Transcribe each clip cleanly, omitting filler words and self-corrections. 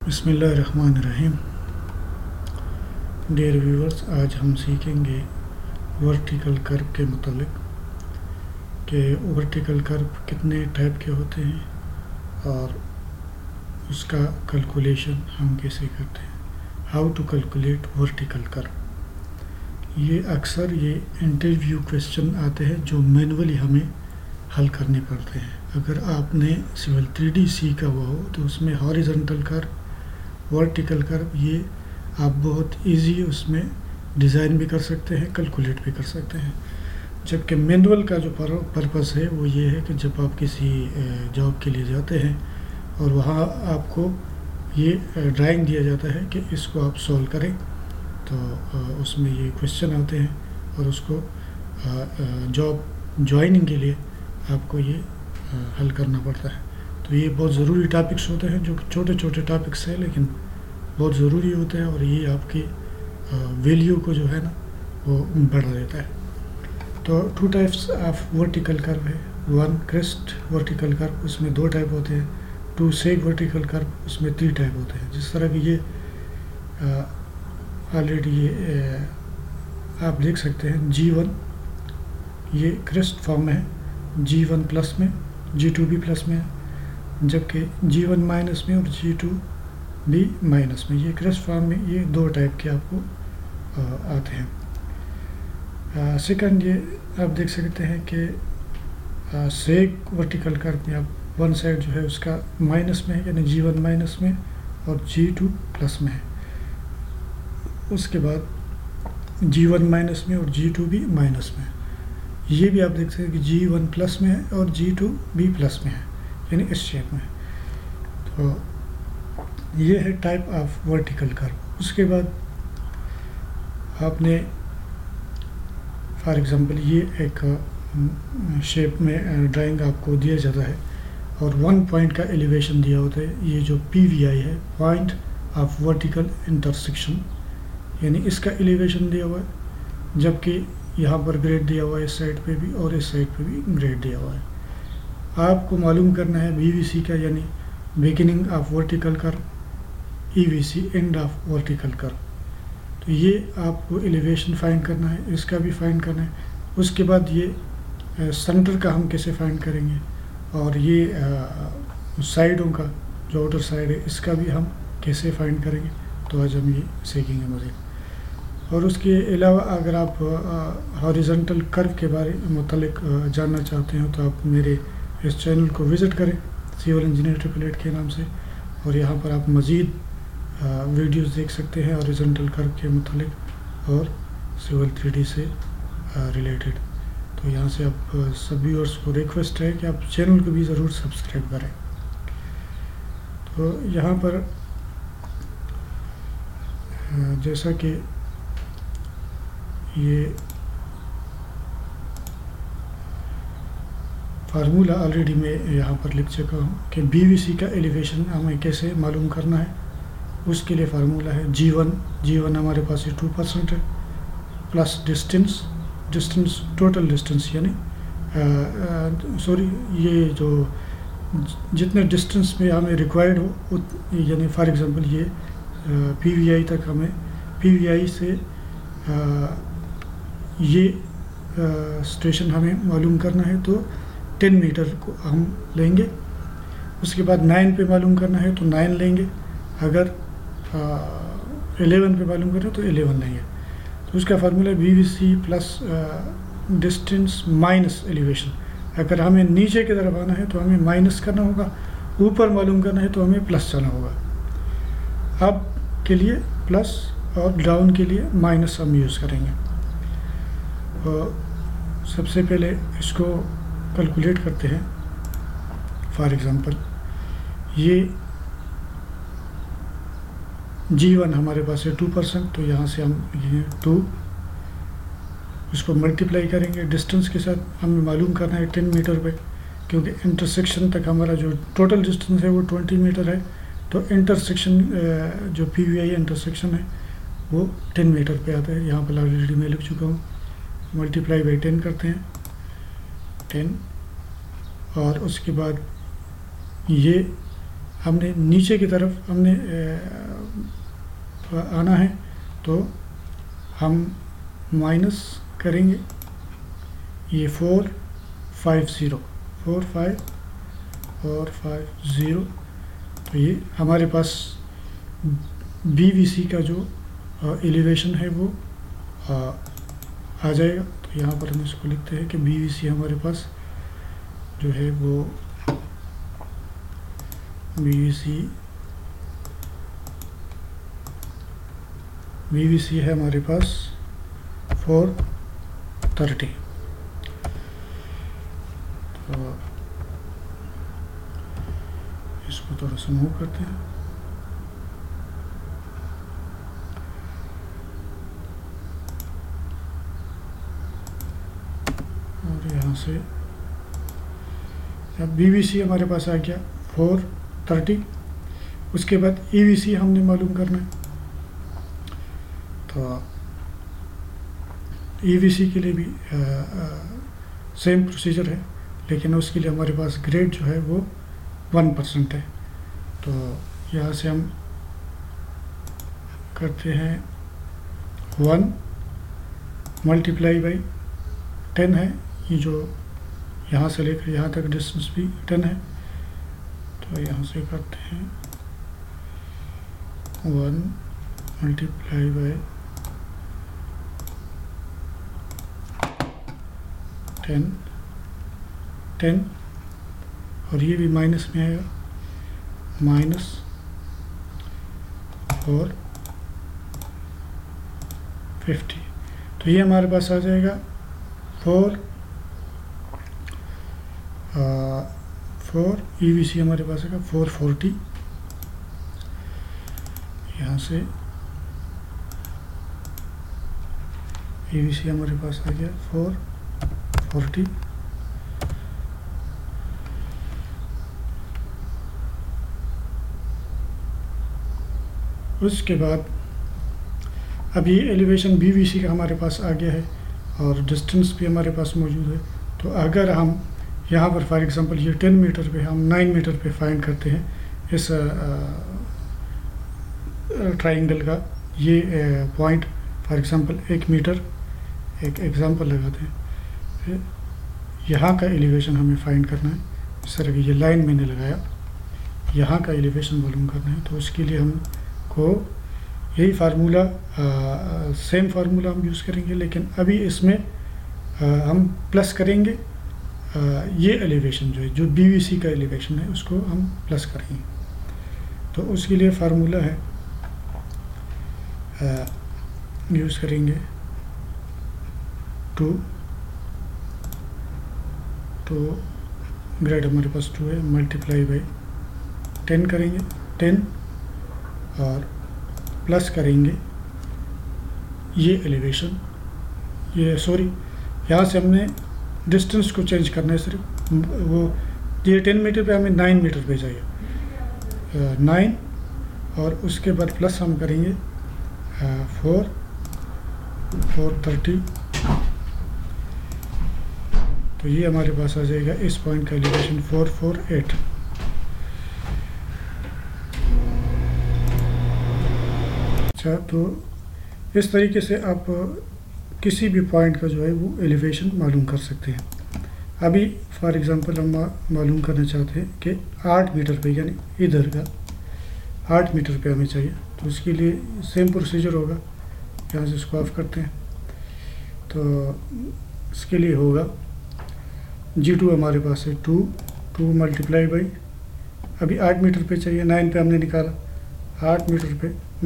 बिस्मिल्लाहिर्रहमानिर्रहीम। Dear viewers, आज हम सीखेंगे वर्टिकल कर्व के मुतालिक कि वर्टिकल कर्व कितने टाइप के होते हैं और उसका कैलकुलेशन हम कैसे करते हैं। How to calculate vertical curve. ये अक्सर इंटरव्यू क्वेश्चन आते हैं जो मैनुअली हमें हल करने पड़ते हैं। अगर आपने सिविल 3D सीखा हुआ हो तो उसमें हॉरिजॉन्टल कर्व, वर्टिकल कर्व, ये आप बहुत इजी उसमें डिज़ाइन भी कर सकते हैं, कैलकुलेट भी कर सकते हैं। जबकि मैनुअल का जो पर्पस है वो ये है कि जब आप किसी जॉब के लिए जाते हैं और वहाँ आपको ये ड्राइंग दिया जाता है कि इसको आप सॉल्व करें, तो उसमें ये क्वेश्चन आते हैं और उसको जॉब ज्वाइनिंग के लिए आपको ये हल करना पड़ता है। तो ये बहुत ज़रूरी टॉपिक्स होते हैं, जो छोटे छोटे टॉपिक्स हैं लेकिन बहुत ज़रूरी होते हैं और ये आपकी वैल्यू को जो है ना वो बढ़ा देता है। तो 2 टाइप्स ऑफ वर्टिकल कर्व है। 1 क्रेस्ट वर्टिकल कर्व, उसमें 2 टाइप होते हैं। 2 सेग वर्टिकल कर्व, उसमें 3 टाइप होते हैं। जिस तरह की ये ऑलरेडी ये आप देख सकते हैं G1 ये क्रेस्ट फॉर्म में है, G1 प्लस में, G2 भी प्लस में है, जबकि G1 माइनस में और G2 भी माइनस में। ये क्रेस्ट फॉर्म में ये 2 टाइप के आपको आते हैं। सेकंड ये आप देख सकते हैं कि सेग वर्टिकल कर्व में आप वन साइड जो है उसका माइनस में है, यानी G1 माइनस में और G2 प्लस में है। उसके बाद G1 माइनस में और G2 भी माइनस में है। ये भी आप देख सकते हैं कि G1 प्लस में है और G2 भी प्लस में है, यानी इस शेप में। तो ये है टाइप ऑफ वर्टिकल कर्व। उसके बाद आपने फॉर एग्जांपल ये एक शेप में ड्राइंग आपको दिया जाता है और 1 पॉइंट का एलिवेशन दिया होता है। ये जो PVI है, पॉइंट ऑफ वर्टिकल इंटरसेक्शन, यानी इसका एलिवेशन दिया हुआ है, जबकि यहाँ पर ग्रेड दिया हुआ है इस साइड पे भी और इस साइड पे भी ग्रेड दिया हुआ है। आपको मालूम करना है BVC का, यानी beginning of vertical curve, EVC end of vertical curve. तो ये आपको एलिवेशन फाइंड करना है, इसका भी फाइंड करना है। उसके बाद ये सेंटर का हम कैसे फाइंड करेंगे और ये साइडों का जो आउटर साइड है इसका भी हम कैसे फाइंड करेंगे। तो आज हम ये सीखेंगे मज़ीद। और उसके अलावा अगर आप हॉरिजॉन्टल कर्व के बारे मुतालिक जानना चाहते हो तो आप मेरे इस चैनल को विज़िट करें, सिविल इंजीनियर 888 के नाम से, और यहाँ पर आप मज़ीद वीडियोस देख सकते हैं हॉरिजॉन्टल कर्व के मुतालिक और सिविल 3D से रिलेटेड। तो यहाँ से आप सभी व्यूअर्स को रिक्वेस्ट है कि आप चैनल को भी ज़रूर सब्सक्राइब करें। तो यहाँ पर जैसा कि ये फार्मूला ऑलरेडी मैं यहाँ पर लिख चुका हूँ कि BVC का एलिवेशन हमें कैसे मालूम करना है। उसके लिए फार्मूला है G1 हमारे पास ये 2% है, प्लस डिस्टेंस टोटल डिस्टेंस, यानी ये जो जितने डिस्टेंस में हमें रिक्वायर्ड हो, यानी फॉर एग्जांपल ये PVI तक हमें PVI से ये स्टेशन हमें मालूम करना है तो 10 मीटर को हम लेंगे। उसके बाद 9 पे मालूम करना है तो 9 लेंगे। अगर 11 पे मालूम करना है तो 11 लेंगे। तो उसका formula BVC plus distance minus elevation. अगर हमें नीचे की तरफ आना है तो हमें माइनस करना होगा, ऊपर मालूम करना है तो हमें प्लस जाना होगा। अप के लिए प्लस और डाउन के लिए माइनस हम यूज़ करेंगे। सबसे पहले इसको कैलकुलेट करते हैं। फॉर एग्जांपल ये G1 हमारे पास है 2%, तो यहाँ से हम ये 2 इसको मल्टीप्लाई करेंगे डिस्टेंस के साथ। हमें मालूम करना है 10 मीटर पे, क्योंकि इंटरसेक्शन तक हमारा जो टोटल डिस्टेंस है वो 20 मीटर है। तो इंटरसेक्शन जो PVI इंटरसेक्शन है वो 10 मीटर पे आता है। यहाँ पर ऑलरेडी मैं लिख चुका हूँ। मल्टीप्लाई बाई 10 करते हैं, 10, और उसके बाद ये हमने नीचे की तरफ हमने आना है, तो हम माइनस करेंगे ये 450 तो ये हमारे पास BVC का जो एलिवेशन है वो आ जाएगा। तो यहाँ पर हम इसको लिखते हैं कि BVC हमारे पास जो है वो BVC है हमारे पास 430। तो इसको थोड़ा सा मूव करते हैं और यहाँ से अब BVC हमारे पास आ गया 430। उसके बाद EVC हमने मालूम करना है। तो EVC के लिए भी सेम प्रोसीजर है, लेकिन उसके लिए हमारे पास ग्रेड जो है वो 1% है। तो यहाँ से हम करते हैं 1 × 10 है, ये जो यहाँ से लेकर यहाँ तक डिस्टेंस भी 10 है। तो यहाँ से करते हैं 1 × 10 और ये भी माइनस में आएगा, -450। तो ये हमारे पास आ जाएगा 4 EVC हमारे पास आएगा 440। यहाँ से EVC हमारे पास आ गया 440। उसके बाद अब ये एलिवेशन BVC का हमारे पास आ गया है और डिस्टेंस भी हमारे पास मौजूद है। तो अगर हम यहाँ पर फॉर एग्जांपल ये 10 मीटर पे हम 9 मीटर पे फाइंड करते हैं इस ट्राइंगल का ये पॉइंट, फॉर एग्जांपल 1 मीटर, एक एग्जांपल लगाते हैं। यहाँ का एलिवेशन हमें फाइंड करना है। इस तरह की ये लाइन मैंने लगाया, यहाँ का एलिवेशन मालूम करना है। तो उसके लिए हमको यही फार्मूला सेम फार्मूला हम यूज़ करेंगे, लेकिन अभी इसमें हम प्लस करेंगे ये एलिवेशन जो है, जो BVC का एलिवेशन है उसको हम प्लस करेंगे। तो उसके लिए फार्मूला है यूज़ करेंगे 2 ग्रेड हमारे पास 2 है, × 10 करेंगे 10 और प्लस करेंगे ये एलिवेशन, ये सॉरी यहाँ से हमने डिस्टेंस को चेंज करना है सिर्फ। वो ये 10 मीटर पे हमें 9 मीटर पे चाहिए 9 और उसके बाद प्लस हम करेंगे 430। तो ये हमारे पास आ जाएगा इस पॉइंट का एलिवेशन 448। अच्छा, तो इस तरीके से आप किसी भी पॉइंट का जो है वो एलिवेशन मालूम कर सकते हैं। अभी फॉर एग्जांपल हम मालूम करना चाहते हैं कि 8 मीटर पे, यानी इधर का 8 मीटर पे हमें चाहिए। तो उसके लिए सेम प्रोसीजर होगा, यहाँ से इसको ऑफ करते हैं। तो इसके लिए होगा G2 हमारे पास है 2 × अभी 8 मीटर पे चाहिए, 9 पे हमने निकाला, 8 मीटर पे ×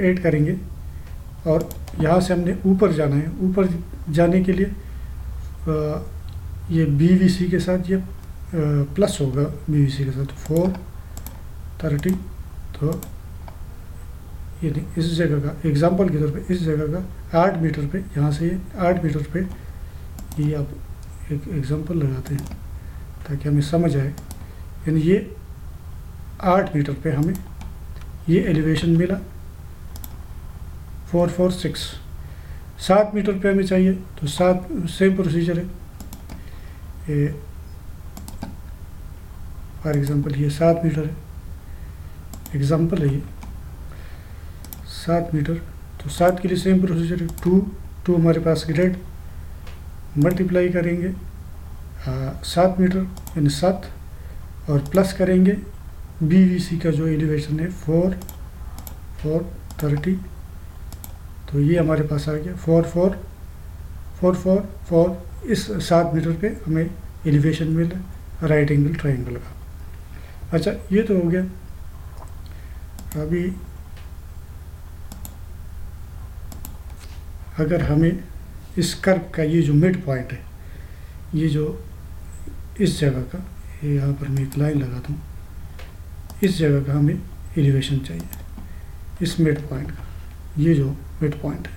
8 करेंगे और यहाँ से हमने ऊपर जाना है। ऊपर जाने के लिए ये BVC के साथ ये प्लस होगा, BVC के साथ 430। तो ये इस जगह का एग्जांपल के तौर पे इस जगह का 8 मीटर पे, यहाँ से ये 8 मीटर पे ये आप एक एग्जांपल लगाते हैं ताकि हमें समझ आए। यानी ये 8 मीटर पे हमें ये एलिवेशन मिला 446। 7 मीटर पे हमें चाहिए, तो 7 सेम प्रोसीजर है। ये फॉर एग्जांपल ये 7 मीटर है, एग्जांपल है ये 7 मीटर। तो 7 के लिए सेम प्रोसीजर है, 2 हमारे पास ग्रेड, मल्टीप्लाई करेंगे 7 मीटर यानी 7 और प्लस करेंगे BVC का जो एलिवेशन है 430। तो ये हमारे पास आ गया 4 इस 7 मीटर पे हमें एलिवेशन मिला राइट एंगल ट्रायंगल का। अच्छा, ये तो हो गया। अभी अगर हमें इस कर्व का ये जो मिड पॉइंट है, ये जो इस जगह का, ये यहाँ पर मैं एक लाइन लगाता हूँ, इस जगह का हमें एलिवेशन चाहिए, इस मिड पॉइंट का। ये जो मिड पॉइंट है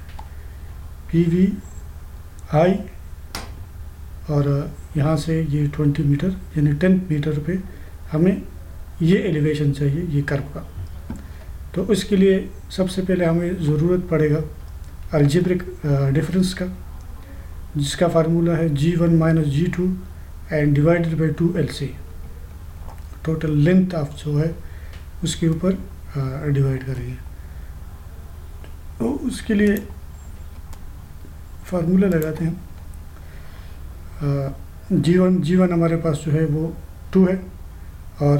PVI और यहाँ से ये 20 मीटर यानी 10 मीटर पे हमें ये एलिवेशन चाहिए ये कर्व का। तो उसके लिए सबसे पहले हमें ज़रूरत पड़ेगा अलजेब्रिक डिफरेंस का, जिसका फार्मूला है G1 minus G2 and divided by 2LC। Total length of जो है उसके ऊपर डिवाइड करेंगे। तो उसके लिए फार्मूला लगाते हैं। G1 हमारे पास जो है वो 2 है और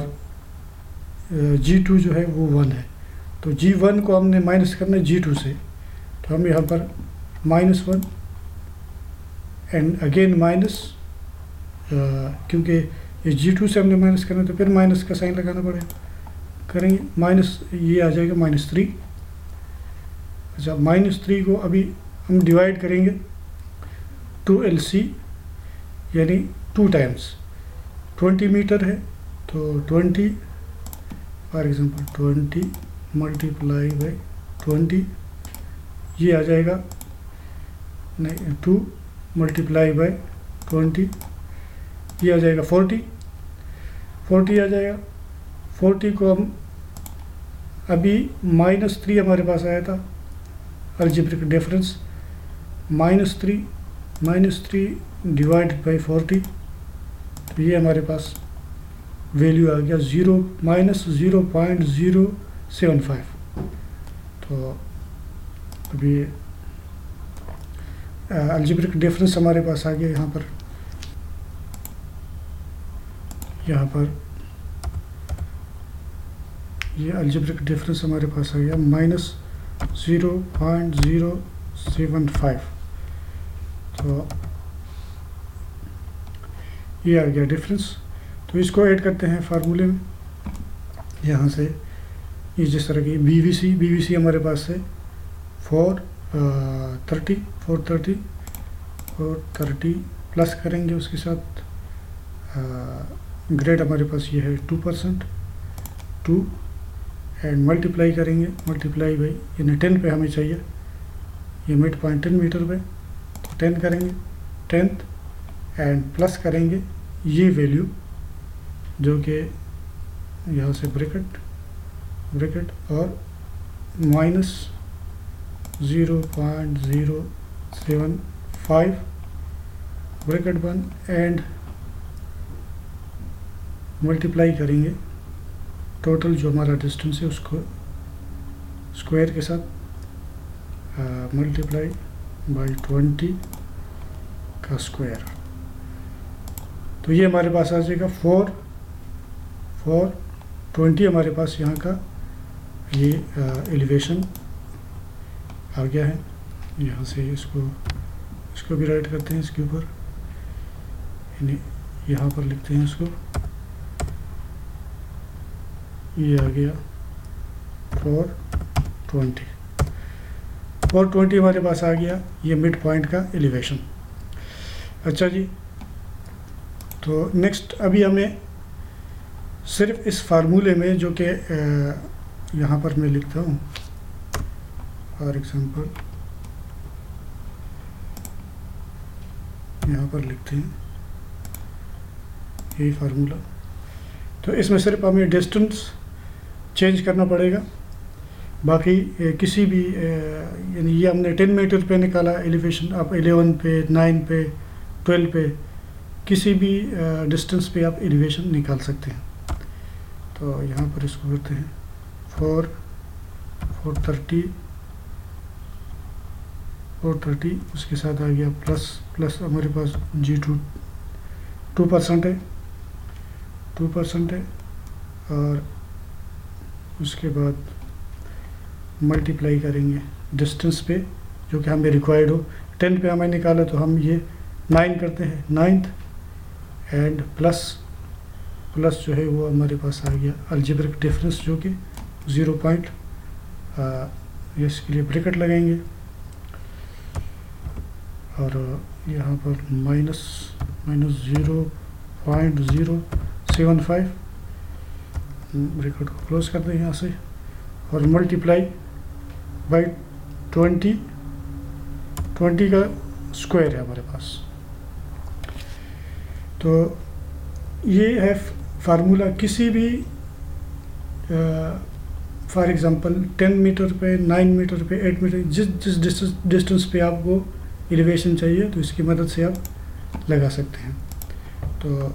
G2 जो है वो 1 है। तो G1 को हमने माइनस करना है G2 से, तो हम यहाँ पर -1 एंड अगेन माइनस, क्योंकि ये G2 से हमने माइनस करना है तो फिर माइनस का साइन लगाना पड़ेगा, करेंगे माइनस, ये आ जाएगा -3। अच्छा, -3 को अभी हम डिवाइड करेंगे 2LC यानी 2 टाइम्स 20 मीटर है तो 20 फॉर एग्जांपल 20 मल्टीप्लाई बाई 20, ये आ जाएगा नहीं 2 मल्टीप्लाई बाई 20, ये आ जाएगा 40 आ जाएगा। 40 को हम अभी -3 हमारे पास आया था अलजेब्रिक डिफरेंस, -3 डिवाइडेड बाई 40, तो ये हमारे पास वैल्यू आ गया -0.075। तो अभी अलजेब्रिक डिफरेंस हमारे पास आ गया यहाँ पर ये अलजेब्रिक डिफरेंस हमारे पास आ गया -0.075। तो ये आ गया डिफरेंस। तो इसको ऐड करते हैं फार्मूले में। यहाँ से ये जिस तरह की BVC हमारे पास है 430 प्लस करेंगे उसके साथ ग्रेड हमारे पास ये है 2% 2 एंड मल्टीप्लाई करेंगे, मल्टीप्लाई बाई यानी 10 पे हमें चाहिए, ये मिड पॉइंट 10 मीटर पे, तो 10 करेंगे 10 एंड प्लस करेंगे ये वैल्यू जो कि यहाँ से ब्रैकेट और -0.075 ब्रैकेट बंद एंड मल्टीप्लाई करेंगे टोटल जो हमारा डिस्टेंस है उसको स्क्वायर के साथ मल्टीप्लाई बाई 20 का स्क्वायर। तो ये हमारे पास आ जाएगा 420 हमारे पास यहाँ का ये एलिवेशन आ गया है। यहाँ से इसको भी राइट करते हैं इसके ऊपर, यहाँ पर लिखते हैं इसको, ये आ गया 420 हमारे पास आ गया ये मिड पॉइंट का एलिवेशन। अच्छा जी, तो नेक्स्ट अभी हमें सिर्फ इस फार्मूले में जो कि यहाँ पर मैं लिखता हूँ फॉर एग्जांपल, यहाँ पर लिखते हैं यही फार्मूला। तो इसमें सिर्फ हमें डिस्टेंस चेंज करना पड़ेगा, बाकी किसी भी यानी ये हमने 10 मीटर पे निकाला एलिवेशन, आप 11 पे 9 पे 12 पे किसी भी डिस्टेंस पे आप एलिवेशन निकाल सकते हैं। तो यहाँ पर इसको करते हैं 430 उसके साथ आ गया प्लस हमारे पास G2 2% है 2% है, और उसके बाद मल्टीप्लाई करेंगे डिस्टेंस पे जो कि हमें रिक्वायर्ड हो। 10 पे हमें निकाला तो हम ये 9 करते हैं, 9th एंड प्लस जो है वो हमारे पास आ गया अलजेब्रिक डिफरेंस जो कि 0 पॉइंट, इसके लिए ब्रैकेट लगाएंगे और यहाँ पर माइनस 0.075 ब्रैकेट को क्लोज कर दें यहाँ से, और मल्टीप्लाई बाई 20 का स्क्वायर है हमारे पास। तो ये है फार्मूला किसी भी फॉर एग्ज़ाम्पल 10 मीटर पे, 9 मीटर पे, 8 मीटर, जिस डिस्टेंस पे आपको एलिवेशन चाहिए तो इसकी मदद से आप लगा सकते हैं। तो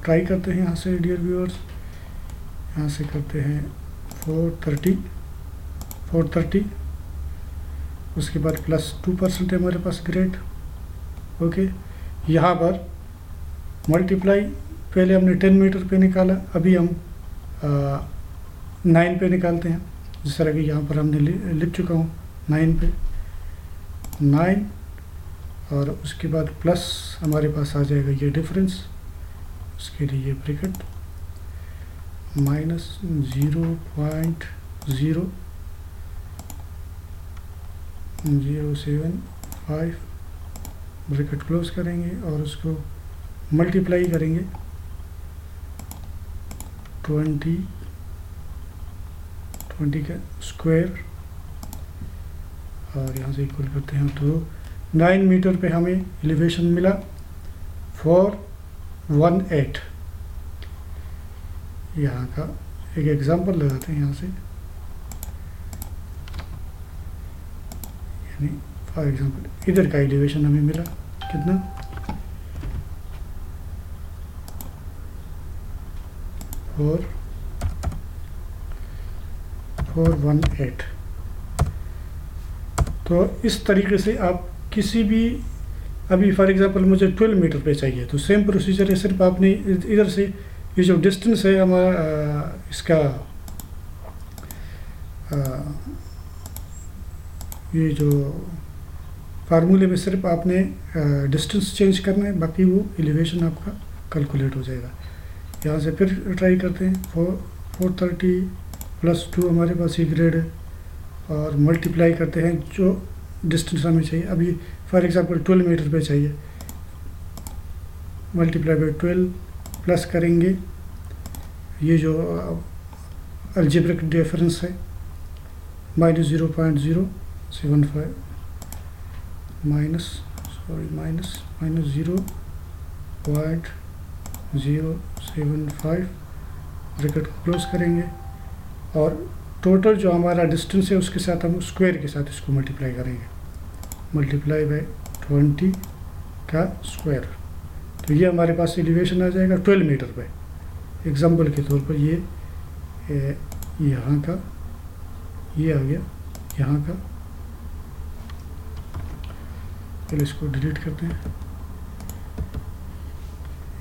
ट्राई करते हैं यहाँ से डियर व्यूअर्स, यहाँ से करते हैं 430, उसके बाद प्लस 2% है हमारे पास, ग्रेट, ओके। यहाँ पर मल्टीप्लाई पहले हमने 10 मीटर पे निकाला, अभी हम 9 पे निकालते हैं, जिस तरह कि यहाँ पर हमने लिख चुका हूँ 9 पे, 9 और उसके बाद प्लस हमारे पास आ जाएगा ये डिफरेंस, उसके लिए ब्रैकेट माइनस 0.075 ब्रैकेट क्लोज करेंगे और उसको मल्टीप्लाई करेंगे 20 का स्क्वायर और यहाँ से इक्वल करते हैं। तो 9 मीटर पे हमें एलिवेशन मिला 418। यहाँ का एक एग्जांपल लगाते हैं यहाँ से, यानी फॉर एग्जांपल इधर का एलिवेशन हमें मिला कितना, 418। तो इस तरीके से आप किसी भी, अभी फॉर एग्जांपल मुझे 12 मीटर पे चाहिए तो सेम प्रोसीजर है, सिर्फ आपने इधर से ये जो डिस्टेंस है हमारा इसका ये जो फार्मूले में सिर्फ आपने डिस्टेंस चेंज करना है, बाकी वो एलिवेशन आपका कैलकुलेट हो जाएगा। यहाँ से फिर ट्राई करते हैं 430 प्लस 2 हमारे पास ये ग्रेड है और मल्टीप्लाई करते हैं जो डिस्टेंस हमें चाहिए। अभी फॉर एग्जांपल 12 मीटर पे चाहिए, मल्टीप्लाई बाई 12 प्लस करेंगे ये जो अलजेब्रिक डिफरेंस है माइनस 0.075 माइनस 0.075 ब्रैकेट को क्लोज करेंगे और टोटल जो हमारा डिस्टेंस है उसके साथ हम स्क्वायर के साथ इसको मल्टीप्लाई करेंगे, मल्टीप्लाई बाई 20 का स्क्वायर। तो ये हमारे पास एलिवेशन आ जाएगा 12 मीटर पे। एग्जांपल के तौर पर ये यहाँ का ये आ गया, यहाँ का, पहले इसको डिलीट करते हैं,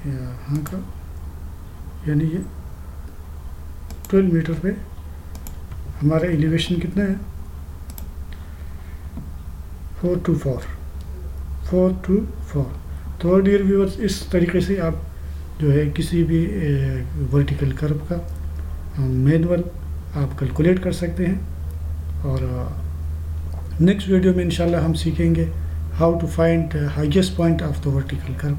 यहाँ का, यानी ये 12 मीटर पे हमारा एलिवेशन कितना है 424। तो डियर व्यूअर्स, इस तरीके से आप जो है किसी भी वर्टिकल कर्व का मैनुअल आप कैलकुलेट कर सकते हैं। और नेक्स्ट वीडियो में इंशाल्लाह हम सीखेंगे how to find highest point of the vertical curve.